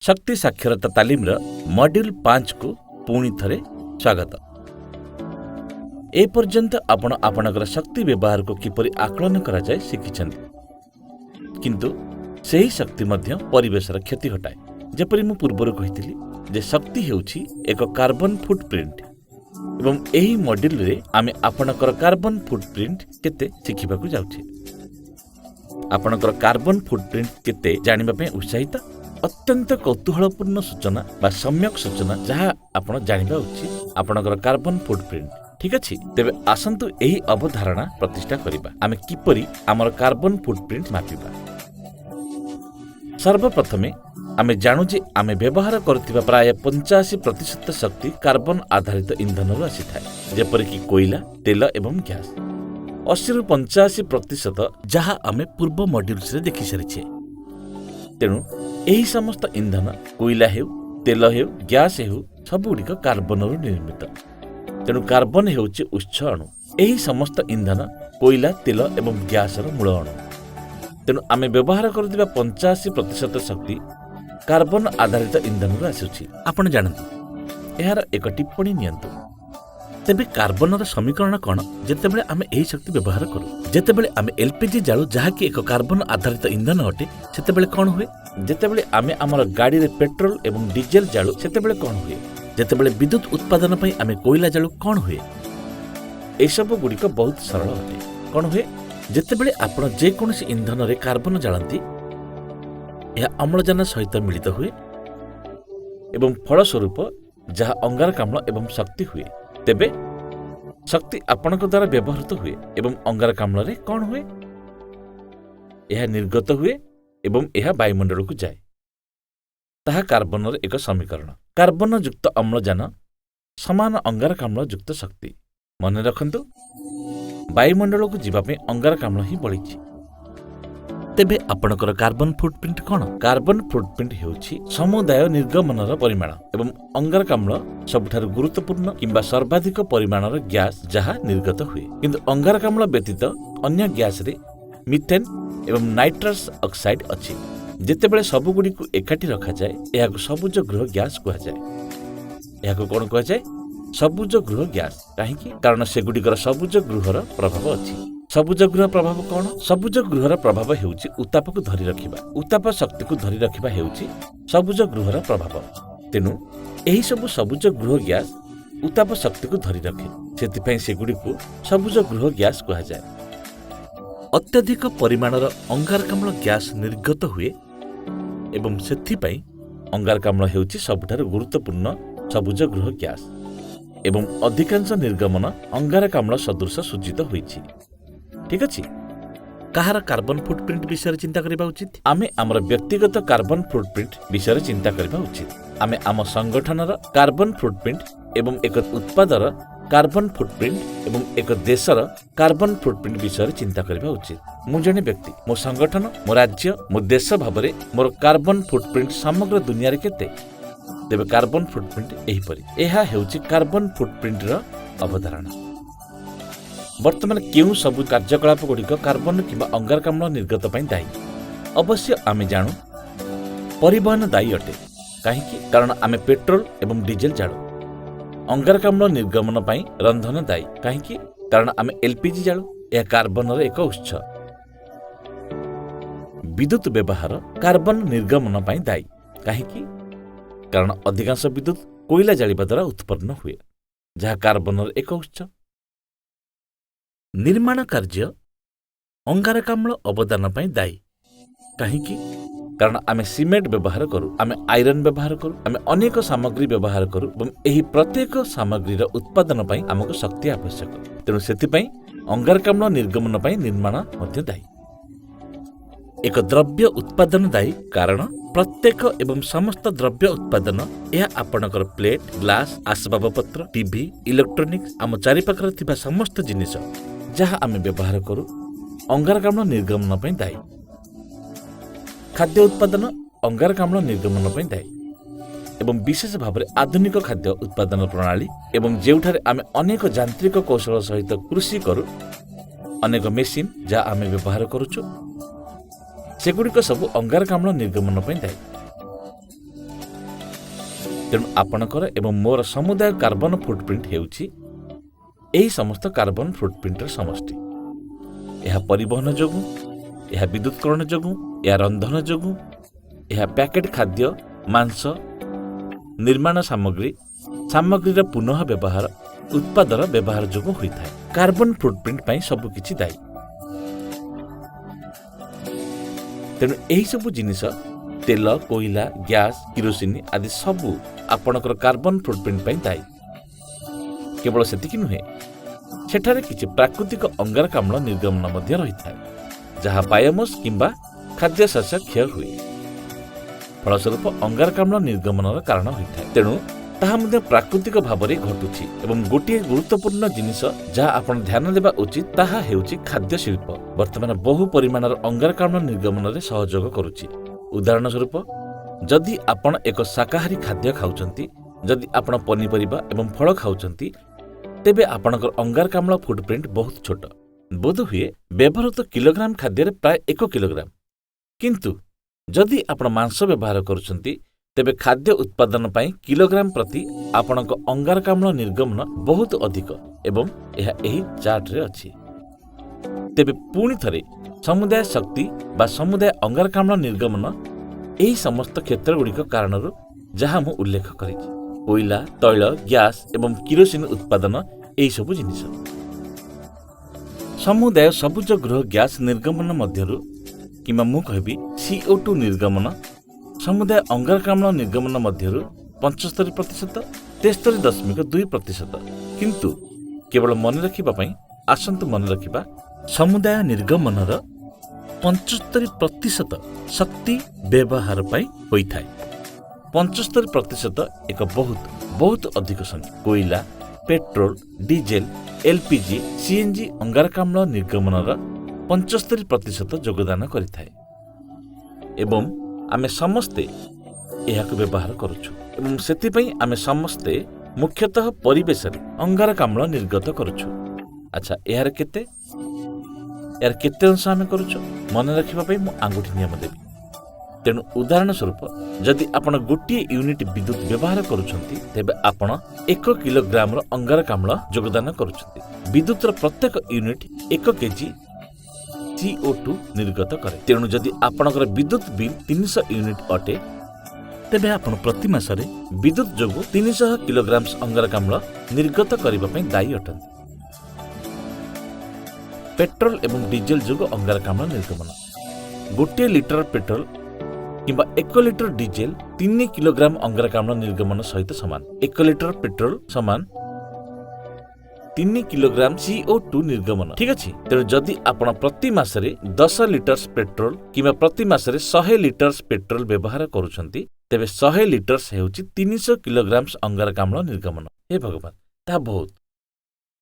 शक्ति साक्षरता तालीम मॉड्यूल 5 को पुणी थरे स्वागत। ए पर्यंत आपण आपणकर शक्ति व्यवहार को किपरि आकलन करा जाय शिखिछन्ति, किंतु सही शक्ति मध्य परिवेशर क्षति हटाए। जेपरि मु पूर्वरु कहिथिली जे शक्ति हेउछि एक कार्बन फुटप्रिंट एवं एही मॉड्यूल रे आमे आपणकर कार्बन फुटप्रिंट केते शिखिबाकू जाउछे। आपणकर कार्बन फुटप्रिंट केते जानिबा पे उत्साहित अत्यंत कौतूहलपूर्ण सूचना बा सम्यक सूचना जहाँ आपण जानिबा उचित आपणकर कार्बन फुटप्रिंट। ठीक अछि, तेबे आसंतु एही अवधारणा प्रतिष्ठा करिबा। आमे किपरि हमर कार्बन फुटप्रिंट मापिबा। सर्वप्रथमे आमे जानु जे आमे व्यवहार करथिबा प्राय 85% शक्ति कार्बन आधारित इंधनरु आसीथाय, जेपरि कि कोयला, तेल एवं गैस। 80 रु 85% जहाँ आमे पूर्व मॉड्यूल्स रे देखि सारिछे। तेणु एही समस्त इंधन कोयला हेउ, तेल हेउ, गैस हेउ सबुଗୁଡ଼ିक कार्बनरु निर्मित। तेणु कार्बन हेउछि उच्च अणु। एही समस्त इंधन कोयला, तेल एवं गैसर मूल अणु। तेणु आमे व्यवहार करुथिबा 85% शक्ति कार्बन आधारित इंधनरु आସୁछि। आपण जानନ୍ତି एहार एक टिप्पणी नियंतु। तेबे कार्बनर समीकरण कौन जेतेबेले आमे एही शक्ति व्यवहार करू? जेतेबेले आमे एलपीजी जाळु जहाँकि एक कार्बन आधारित इंधन अटे, सेतेबेले कौन हुए? जेतेबेले आमे आमर गाड़ी रे पेट्रोल एवं डीजेल जाळु सेतेबेले कौन हुए? जेतेबेले विद्युत उत्पादन पई आमे कोयला जाळु कौन हुए? ए सब गुड़िक बहुत सरल अटे। कौन हुए? जेतेबेले आपण जे कोनोसी इंधन रे कार्बन जाळंती, यह अम्लजान सहित मिलित हुए एवं फलस्वरूप जहाँ अंगारकाम्ल एवं शक्ति हुए। तेबे शक्ति आपणक द्वारा व्यवहृत हुए एवं अंगारकाम्ल रे कौन हुए? यह निर्गत हुए एवं यह वायुमंडल को जाए। ताहा कार्बन एक समीकरण। कार्बन युक्त अम्लजान समान अंगारकाम्ल युक्त शक्ति। मन रखंतु, वायुमंडल को जीवा पे अंगारकाम्ल ही बळिछि। तेबे आपणकर कार्बन फुटप्रिंट कौन? कार्बन फुटप्रिंट हेउछि समुदाय निर्गमनर परिमाण एवं अंगारकाम्ल सबठारु गुरुत्वपूर्ण किंबा सर्वाधिक परिमाणर गैस जहाँ निर्गत हुए। किंतु अंगारकाम्ल व्यतीत अन्य गैस रे मिथेन एवं नाइट्रस ऑक्साइड अछि। जेतेबेले सबुगुडी को एकाठी रखा जाए एहाको सबुज गृह गैस कहा जाए। एहाको कोन कहा जाए? सबुज गृह गैस। काहेकि? कारण सेगुडीकर सबुज गृहर प्रभाव अछि। सबुज गृह प्रभाव कौन? सबुज गृहर प्रभाव हेउछि उत्ताप को धरि रखिबा। उत्ताप शक्ति को धरि रखिबा हेउछि सबुज गृहर प्रभाव। तेनु एही सब सबुज गृह गैस उत्ताप शक्ति को धरि रखे, सेतिपई सेगुडी को सबुज गृह गैस कहा जाए। अत्यधिक परिमाणर अंगारकाम्ल गैस निर्गत हुए एवं सेथिपई अंगारकाम्ल हेउछि सबठारु गुरुत्वपूर्ण सबुज गृह गैस एवं अधिकांश निर्गमन अंगारकाम्ल सदृश सूचित होइछि। ठीक अछि। कहार कार्बन फुटप्रिंट विषय चिंता करबा उचित? आमे हमर व्यक्तिगत कार्बन फुटप्रिंट विषय चिंता करबा उचित। आमे आम संगठनर कार्बन फुटप्रिंट एवं एक उत्पादर कार्बन फुटप्रिंट एवं एक देशर कार्बन फुटप्रिंट विषय चिंता करबा उचित। मु जने व्यक्ति, मो संगठन, मो राज्य, मो देश भाबरे मोर कार्बन फुटप्रिंट समग्र दुनिया रे केते? तेबे कार्बन फुटप्रिंट एही परि। एहा हेउछि कार्बन फुटप्रिंट र अवधारणा। वर्तमान केउ सब कार्यकलाप गुड़िक कार्बन किंबा अंगारकाम्ल निर्गत पई दायी? अवश्य आमे जानु परिवहन दायी अटे। काहेकि? कारण आमे पेट्रोल एवं डीजेल जाळु। अंगारकाम्ल निर्गमन पई रंधन दायी। काहेकि? कारण आमे एलपीजी जाळु। यह कार्बन एक उत्स। विद्युत व्यवहार कार्बन निर्गमन पई दायी। काहेकि? कारण अधिकांश विद्युत कोयला जाळिबा द्वारा उत्पन्न हुए, जहाँ कार्बन एक उत्स। निर्माण कार्य अंगारकाम्ल अवदान पई दायी। काहेकि? कारण आमे सीमेंट व्यवहार करू, आमे आयरन व्यवहार करू, आमे अनेक सामग्री व्यवहार करू एवं एही प्रत्येक सामग्रीर उत्पादन पई हमको शक्ति आवश्यक। तेणु सेतिपई अंगारकाम्ल निर्गमन पई निर्माण मध्य दायी। एक द्रव्य उत्पादन दायी, कारण प्रत्येक एवं समस्त द्रव्य उत्पादन यह आपणकर प्लेट, ग्लास, आसबाबपत्र, टीवी, इलेक्ट्रोनिक्स आम चारिपाखरे थिबा समस्त जिनिस जहाँ आमे व्यवहार करू अंगारकाम्ल निर्गमन पई दायी। खाद्य उत्पादन अंगारकाम्ल निर्गमन पई दायी। ଏବଂ ବିଶେଷ ଭାବରେ ଆଧୁନିକ ଖାଦ୍ୟ ଉତ୍ପାଦନ ପ୍ରଣାଳୀ ଏବଂ ଯେଉଁଠାରେ ଆମେ ଅନେକ ଯାନ୍ତ୍ରିକ କୌଶଳ ସହିତ କୃଷି କରୁ, ଅନେକ ମେସିନ୍ ଯାହା ଆମେ ବ୍ୟବହାର କରୁଛୁ, ସେଗୁଡ଼ିକ ସବୁ ଅଙ୍ଗାରକାମ୍ଳ ନିର୍ଗମନ ପାଇଁ ଦାୟୀ। ତେଣୁ ଆପଣଙ୍କର ଏବଂ ମୋର ସମୁଦାୟ କାର୍ବନ ଫୁଟପ୍ରିଣ୍ଟ ହେଉଛି ଏହି ସମସ୍ତ କାର୍ବନ ଫୁଟପ୍ରିଣ୍ଟର ସମଷ୍ଟି। ଏହା ପରିବହନ ଯୋଗୁଁ, ଏହା ବିଦ୍ୟୁତକରଣ ଯୋଗୁଁ, ଏହା ରନ୍ଧନ ଯୋଗୁଁ, ଏହା ପ୍ୟାକେଟ୍ ଖାଦ୍ୟ, ମାଂସ, ନିର୍ମାଣ ସାମଗ୍ରୀର ପୁନଃ ବ୍ୟବହାର, ଉତ୍ପାଦର ବ୍ୟବହାର ଯୋଗୁଁ ହୋଇଥାଏ। କାର୍ବନ ଫୁଟପ୍ରିଣ୍ଟ ପାଇଁ ସବୁକିଛି ଦାୟୀ। ତେଣୁ ଏହିସବୁ ଜିନିଷ ତେଲ, କୋଇଲା, ଗ୍ୟାସ୍, କିରୋସିନି ଆଦି ସବୁ ଆପଣଙ୍କର କାର୍ବନ ଫୁଟପ୍ରିଣ୍ଟ ପାଇଁ ଦାୟୀ। କେବଳ ସେତିକି ନୁହେଁ, ସେଠାରେ କିଛି ପ୍ରାକୃତିକ ଅଙ୍ଗାରକାମ୍ଳ ନିର୍ଗମନ ମଧ୍ୟ ରହିଥାଏ, ଯାହା ବାୟୋମାସ୍ କିମ୍ବା ଖାଦ୍ୟଶସ୍ୟ କ୍ଷୟ ହୁଏ, ଫଳସ୍ୱରୂପ ଅଙ୍ଗାରକାମ୍ଳ ନିର୍ଗମନର କାରଣ ହୋଇଥାଏ। ତେଣୁ ତାହା ମଧ୍ୟ ପ୍ରାକୃତିକ ଭାବରେ ଘଟୁଛି। ଏବଂ ଗୋଟିଏ ଗୁରୁତ୍ୱପୂର୍ଣ୍ଣ ଜିନିଷ ଯାହା ଆପଣ ଧ୍ୟାନ ଦେବା ଉଚିତ ତାହା ହେଉଛି ଖାଦ୍ୟ ଶିଳ୍ପ ବର୍ତ୍ତମାନ ବହୁ ପରିମାଣର ଅଙ୍ଗାରକାମ୍ଳ ନିର୍ଗମନରେ ସହଯୋଗ କରୁଛି। ଉଦାହରଣ ସ୍ୱରୂପ, ଯଦି ଆପଣ ଏକ ଶାକାହାରୀ ଖାଦ୍ୟ ଖାଉଛନ୍ତି, ଯଦି ଆପଣ ପନିପରିବା ଏବଂ ଫଳ ଖାଉଛନ୍ତି, ତେବେ ଆପଣଙ୍କର ଅଙ୍ଗାରକାମ୍ଳ ଫୁଟପ୍ରିଣ୍ଟ ବହୁତ ଛୋଟ, ବୋଧହୁଏ ବ୍ୟବହୃତ କିଲୋଗ୍ରାମ ଖାଦ୍ୟରେ ପ୍ରାୟ 1 କିଲୋଗ୍ରାମ। କିନ୍ତୁ ଯଦି ଆପଣ ମାଂସ ବ୍ୟବହାର କରୁଛନ୍ତି, ତେବେ ଖାଦ୍ୟ ଉତ୍ପାଦନ ପାଇଁ କିଲୋଗ୍ରାମ ପ୍ରତି ଆପଣଙ୍କ ଅଙ୍ଗାରକାମ୍ଳ ନିର୍ଗମନ ବହୁତ ଅଧିକ ଏବଂ ଏହା ଏହି ଚାର୍ଟରେ ଅଛି। ତେବେ ପୁଣି ଥରେ ସମୁଦାୟ ଶକ୍ତି ବା ସମୁଦାୟ ଅଙ୍ଗାରକାମ୍ଳ ନିର୍ଗମନ ଏହି ସମସ୍ତ କ୍ଷେତ୍ରଗୁଡ଼ିକ କାରଣରୁ ଯାହା ମୁଁ ଉଲ୍ଲେଖ କରିଛି, କୋଇଲା, ତୈଳ, ଗ୍ୟାସ୍ ଏବଂ କିରୋସିନ ଉତ୍ପାଦନ, ଏହିସବୁ ଜିନିଷ। ସମୁଦାୟ ସବୁଜ ଗୃହ ଗ୍ୟାସ୍ ନିର୍ଗମନ ମଧ୍ୟରୁ କିମ୍ବା ମୁଁ କହିବି CO2 ନିର୍ଗମନ ସମୁଦାୟ ଅଙ୍ଗାରକାମ୍ଳ ନିର୍ଗମନ ମଧ୍ୟରୁ 75%, 73.2%। କିନ୍ତୁ କେବଳ ମନେ ରଖିବା ପାଇଁ ଆସନ୍ତୁ ମନେ ରଖିବା, ସମୁଦାୟ ନିର୍ଗମନର 75% ଶକ୍ତି ବ୍ୟବହାର ପାଇଁ ହୋଇଥାଏ। 75% ଏକ ବହୁତ ଅଧିକ ସଂଖ୍ୟା। କୋଇଲା, ପେଟ୍ରୋଲ, ଡିଜେଲ, LPG, CNG ଅଙ୍ଗାରକାମ୍ଳ ନିର୍ଗମନର 75% ଯୋଗଦାନ କରିଥାଏ ଏବଂ ଆମେ ସମସ୍ତେ ଏହାକୁ ବ୍ୟବହାର କରୁଛୁ ଏବଂ ସେଥିପାଇଁ ଆମେ ସମସ୍ତେ ମୁଖ୍ୟତଃ ପରିବେଶରେ ଅଙ୍ଗାରକାମ୍ଳ ନିର୍ଗତ କରୁଛୁ। ଆଚ୍ଛା, ଏହାର କେତେ ଅଂଶ ଆମେ କରୁଛୁ? ମନେ ରଖିବା ପାଇଁ ମୁଁ ଆଙ୍ଗୁଠି ନିୟମ ଦେବି। ତେଣୁ ଉଦାହରଣ ସ୍ୱରୂପ, ଯଦି ଆପଣ ଗୋଟିଏ ୟୁନିଟ୍ ବିଦ୍ୟୁତ୍ ବ୍ୟବହାର କରୁଛନ୍ତି, ତେବେ ଆପଣ 1 କିଲୋଗ୍ରାମର ଅଙ୍ଗାରକାମ୍ଳ ଯୋଗଦାନ କରୁଛନ୍ତି। ବିଦ୍ୟୁତର ପ୍ରତ୍ୟେକ ୟୁନିଟ୍ 1 କେଜି CO2 ନିର୍ଗତ କରେ। ତେଣୁ ଯଦି ଆପଣଙ୍କର ବିଦ୍ୟୁତ୍ ବିଲ୍ 300 ୟୁନିଟ୍ ଅଟେ, ତେବେ ଆପଣ ପ୍ରତି ମାସରେ ବିଦ୍ୟୁତ୍ ଯୋଗୁଁ 300 କିଲୋଗ୍ରାମ ଅଙ୍ଗାରକାମ୍ଳ ନିର୍ଗତ କରିବା ପାଇଁ ଦାୟୀ ଅଟନ୍ତି। ପେଟ୍ରୋଲ ଏବଂ ଡିଜେଲ ଯୋଗୁଁ ଅଙ୍ଗାରକାମ୍ଳ ନିର୍ଗମନ, ଗୋଟିଏ ଲିଟର ପେଟ୍ରୋଲ କିମ୍ବା 1 ଲିଟର ଡିଜେଲ 3 କିଲୋଗ୍ରାମ ଅଙ୍ଗାରକାମ୍ଳ ନିର୍ଗମନ ସହିତ ସମାନ। 1 ଲିଟର ପେଟ୍ରୋଲ ସମାନ 3 କିଲୋଗ୍ରାମ CO2 ନିର୍ଗମନ। ଠିକ୍ ଅଛି। ତେଣୁ ଯଦି ଆପଣ ପ୍ରତି ମାସରେ 10 ଲିଟର୍ସ ପେଟ୍ରୋଲ କିମ୍ବା ପ୍ରତି ମାସରେ 100 ଲିଟର୍ସ ପେଟ୍ରୋଲ ବ୍ୟବହାର କରୁଛନ୍ତି, ତେବେ 100 ଲିଟର୍ସ ହେଉଛି 300 କିଲୋଗ୍ରାମ ଅଙ୍ଗାରକାମ୍ଳ ନିର୍ଗମନ। ହେ ଭଗବାନ, ତାହା ବହୁତ।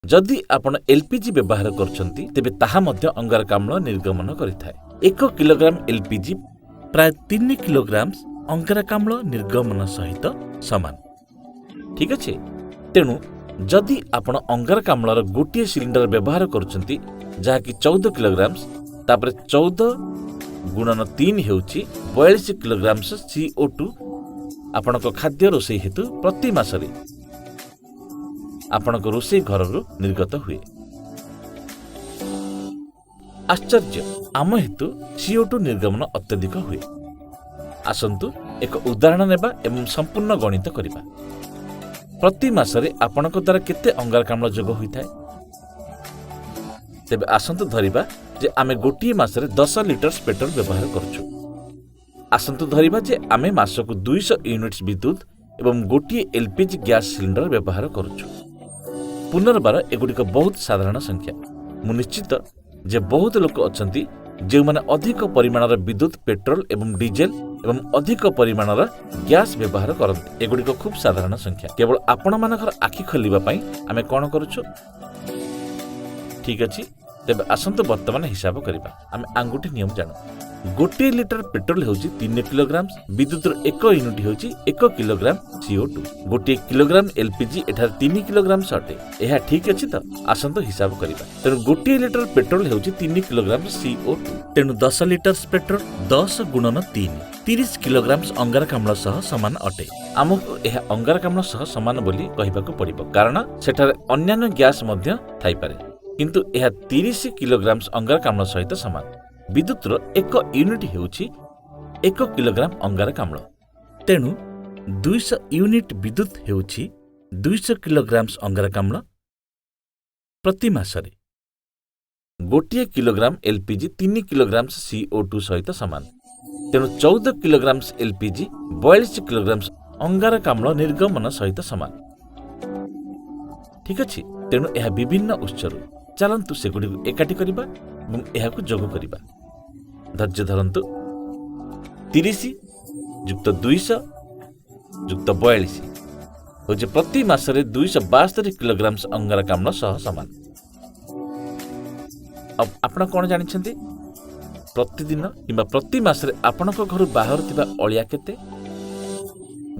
ଯଦି ଆପଣ LPG ବ୍ୟବହାର କରୁଛନ୍ତି, ତେବେ ତାହା ମଧ୍ୟ ଅଙ୍ଗାରକାମ୍ଳ ନିର୍ଗମନ କରିଥାଏ। 1 କିଲୋଗ୍ରାମ LPG ପ୍ରାୟ 3 କିଲୋଗ୍ରାମ ଅଙ୍ଗାରକାମ୍ଳ ନିର୍ଗମନ ସହିତ ସମାନ। ଠିକ୍ ଅଛି। ତେଣୁ ଯଦି ଆପଣ ଅଙ୍ଗାରକାମ୍ଳର ଗୋଟିଏ ସିଲିଣ୍ଡର ବ୍ୟବହାର କରୁଛନ୍ତି, ଯାହାକି 14 କିଲୋଗ୍ରାମ, ତାପରେ 14 ଗୁଣନ 3 ହେଉଛି 42 କିଲୋଗ୍ରାମ CO2 ଆପଣଙ୍କ ଖାଦ୍ୟ ରୋଷେଇ ହେତୁ ପ୍ରତି ମାସରେ ଆପଣଙ୍କ ରୋଷେଇ ଘରରୁ ନିର୍ଗତ ହୁଏ। ଆଶ୍ଚର୍ଯ୍ୟ, ଆମ ହେତୁ CO2 ନିର୍ଗମନ ଅତ୍ୟଧିକ ହୁଏ। ଆସନ୍ତୁ ଏକ ଉଦାହରଣ ନେବା ଏବଂ ସମ୍ପୂର୍ଣ୍ଣ ଗଣିତ କରିବା। ପ୍ରତି ମାସରେ ଆପଣଙ୍କ ଦ୍ୱାରା କେତେ ଅଙ୍ଗାରକାମ୍ଳ ଯୋଗ ହୋଇଥାଏ? ତେବେ ଆସନ୍ତୁ ଧରିବା ଯେ ଆମେ ଗୋଟିଏ ମାସରେ 10 ଲିଟର୍ସ ପେଟ୍ରୋଲ ବ୍ୟବହାର କରୁଛୁ। ଆସନ୍ତୁ ଧରିବା ଯେ ଆମେ ମାସକୁ 200 ୟୁନିଟ୍ସ ବିଦ୍ୟୁତ୍ ଏବଂ ଗୋଟିଏ LPG ଗ୍ୟାସ୍ ସିଲିଣ୍ଡର ବ୍ୟବହାର କରୁଛୁ। ପୁନର୍ବାର ଏଗୁଡ଼ିକ ବହୁତ ସାଧାରଣ ସଂଖ୍ୟା। ମୁଁ ନିଶ୍ଚିତ ଯେ ବହୁତ ଲୋକ ଅଛନ୍ତି ଯେଉଁମାନେ ଅଧିକ ପରିମାଣର ବିଦ୍ୟୁତ୍, ପେଟ୍ରୋଲ ଏବଂ ଡିଜେଲ ଏବଂ ଅଧିକ ପରିମାଣର ଗ୍ୟାସ୍ ବ୍ୟବହାର କରନ୍ତି। ଏଗୁଡ଼ିକ ଖୁବ୍ ସାଧାରଣ ସଂଖ୍ୟା। କେବଳ ଆପଣମାନଙ୍କର ଆଖି ଖୋଲିବା ପାଇଁ ଆମେ କ'ଣ କରୁଛୁ? ଠିକ୍ ଅଛି। ତେବେ ଆସନ୍ତୁ ବର୍ତ୍ତମାନ ହିସାବ କରିବା। ଆମେ ଆଙ୍ଗୁଠି ନିୟମ ଜାଣୁ। गोटे लिटर पेट्रोल होउची 3 किलोग्राम, विद्युत 1 यूनिट होउची 1 किलोग्राम CO2। गोटे किलोग्राम एलपीजी एठार 3 किलोग्राम अटे। यह ठीक अछि तो आसंतो हिसाब करिबा। तेणु गोटे लिटर पेट्रोल होउची 3 किलोग्राम CO2। तेणु 10 लिटर पेट्रोल 10 गुणन 3 30 किलोग्राम अंगारकाम्ल सह समान अटे। आमको यह अंगारकाम्ल सह समान बोली कहिबाको पड़िबो, कारण सेठारे अन्यान्य गैस मध्य थाई पारे, किंतु यह 30 किलोग्राम अंगारकाम्ल सहित समान। विद्युतर 1 यूनिट हेउची 1 किलोग्राम अंगारकाम्ल। तेणु 200 यूनिट विद्युत हेउची 200 किलोग्राम अंगारकाम्ल प्रति मासरे। गोटे किलोग्राम एलपीजी 3 किलोग्राम CO2 सहित समान। तेणु 14 किलोग्राम एलपीजी 42 किलोग्राम अंगारकाम्ल निर्गमन सहित समान। ठीक अछि। तेणु यह विभिन्न उत्सरू चलंतु सेगुडी एकाठी करिबा एवं एहाकु जोग करिबा। धैर्य धरंतु। 30 युक्त 200 युक्त 42 होजे प्रति मासरे 272 किलोग्राम अंगारकाम्ल सह समान। अब आपण कोन जानिछन्ती प्रतिदिन किंबा प्रति मासरे आपणक घर बाहर थिबा अळिया केते?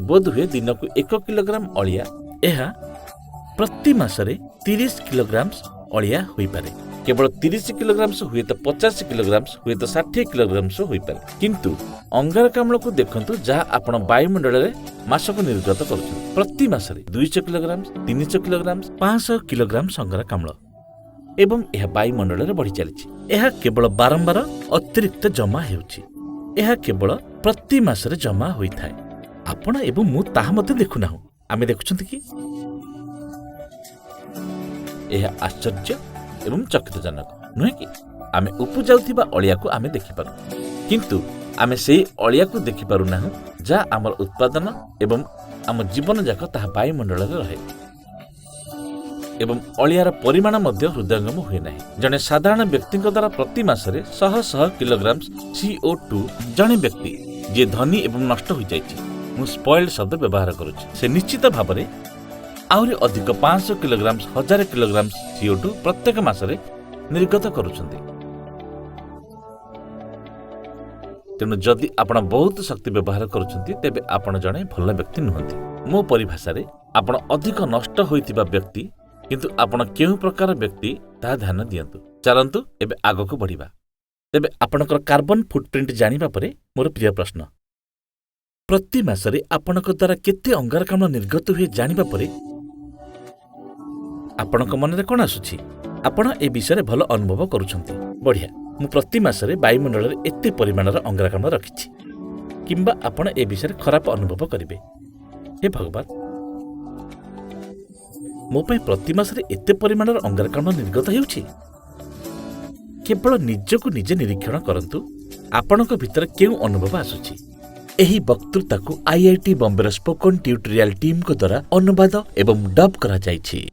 बोध हुए दिन को 1 किलोग्राम अळिया एहा प्रति मासरे 30 किलोग्राम अळिया होई पारे। केवल 30 किलोग्राम हुए तो 50 किलोग्राम हुए तो 60 किलोग्राम होई पारे। किंतु अंगारकाम्ल को देखंतु जहा आपण वायुमंडल रे मासक निर्गत करूछन। प्रति मासरे 200 किलोग्राम 300 किलोग्राम 500 किलोग्राम अंगारकाम्ल एवं यह वायुमंडल रे बढ़ी चलीछि। यह केवल बारंबार अतिरिक्त जमा हेउछि। यह केवल प्रति मासरे जमा होई थाए। आपण एवं मु ताहा मते देखु नाहु। आमे देखुछंती कि यह आश्चर्य एवं चकितजनक नुहे कि आमे उपजाउथिबा अळिया को आमे देखि पारु, किंतु आमे सेही अळिया को देखि पारु नाहु जा हमर उत्पादन एवं आम जीवन जाक ताहा वायुमंडल रे रहे एवं अळियार परिमाण मध्य हृदयंगम हुए नाही। जने साधारण व्यक्ति द्वारा प्रति मासरे 100 किलोग्राम CO2 जने व्यक्ति जे धनी एवं नष्ट हो जाइछि, मु स्पॉइल्ड शब्द व्यवहार करूछि, से निश्चित भाबरे आउरी अधिक 500 किलोग्राम 1000 किलोग्राम CO2 प्रत्येक मासरे निर्गत करुछन्ति। तेणु जदि आपण बहुत शक्ति व्यवहार करुछन्ति तेबे आपण जणे भल व्यक्ति नुहंती। मो परिभाषा रे आपण अधिक नष्ट होइतिबा व्यक्ति, किंतु आपण केउ प्रकार व्यक्ति ता ध्यान दियंतु। चलंतु एबे आगको बढ़िबा। तेबे आपणकर कार्बन फुटप्रिंट जानिबा परे मोर प्रिय प्रश्न, प्रति मासरे आपणक द्वारा केते अंगारकाम्ल निर्गत हुए जानिबा परे आपणक मनरे कोन आसुछि? आपण ए विषय भल अनुभव करूछन्ति। बढ़िया। मु प्रति मासरे वायुमंडल रे एते परिमाणर अंगारकाम्ल रखिछि, किंबा आपण ए विषय खराब अनुभव करिवे। हे भगवान, मो पय प्रति मासरे एते परिमाणर अंगारकाम्ल निर्गत हेउछि? केवल निजको निजे निरीक्षण करंतु आपणक भितर केउ अनुभव आसुछि। एही वक्तृता को IIT Bombay spoken tutorial team को द्वारा अनुवाद एवं डब करा जाइछि।